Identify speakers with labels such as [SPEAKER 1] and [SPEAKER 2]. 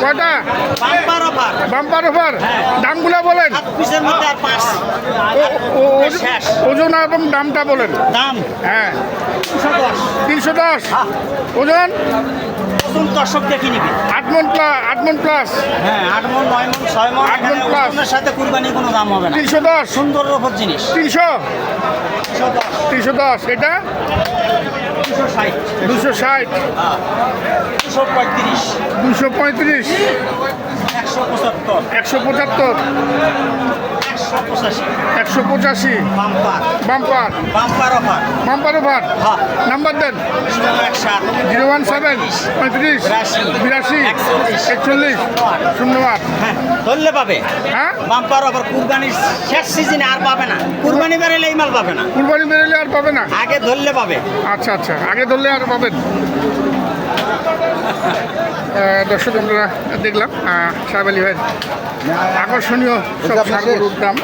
[SPEAKER 1] কয়টা?
[SPEAKER 2] Bumper offer.
[SPEAKER 1] Bumper offer. দামগুলো বলেন।
[SPEAKER 2] 7 পিসের মধ্যে আর 5। শেষ।
[SPEAKER 1] ওজন এবং দামটা বলেন।
[SPEAKER 2] দাম
[SPEAKER 1] হ্যাঁ
[SPEAKER 2] 310।
[SPEAKER 1] 310।
[SPEAKER 2] হ্যাঁ।
[SPEAKER 1] ওজন
[SPEAKER 2] ওজন দর্শক দেখে নিবি।
[SPEAKER 1] 8 মণ প্লাস।
[SPEAKER 2] হ্যাঁ 8 মণ 9 মণ 6 মণ।
[SPEAKER 1] 8 মণ plus।
[SPEAKER 2] ওজনের সাথে কুরবানি কোনো দাম হবে না।
[SPEAKER 1] 310।
[SPEAKER 2] সুন্দর রূপের জিনিস।
[SPEAKER 1] 300।
[SPEAKER 2] 310।
[SPEAKER 1] 310। এটা
[SPEAKER 2] 260।
[SPEAKER 1] 260।
[SPEAKER 2] 235।
[SPEAKER 1] 235।
[SPEAKER 2] 175।
[SPEAKER 1] 175।
[SPEAKER 2] 185।
[SPEAKER 1] 185।
[SPEAKER 2] Bumper.
[SPEAKER 1] Bumper.
[SPEAKER 2] Bumper offer.
[SPEAKER 1] Bumper over.
[SPEAKER 2] হ্যাঁ।
[SPEAKER 1] নাম্বার দেন।
[SPEAKER 2] 017
[SPEAKER 1] 017 35 82 41 08।
[SPEAKER 2] হ্যাঁ ধরলে পাবে।
[SPEAKER 1] হ্যাঁ
[SPEAKER 2] বাম্পার অফার কুরবানির শেষ সিজনে আর পাবে না। কুরবানি বেরোলে এই মাল পাবে না।
[SPEAKER 1] কুরবানি বেরোলে আর পাবে না।
[SPEAKER 2] আগে ধরলে পাবে।
[SPEAKER 1] আচ্ছা আচ্ছা, আগে ধরলে আর পাবেন। দর্শক আমরা দেখলাম সাহেব আলী ভাইয়ের আকর্ষণীয় সব গরুর দাম।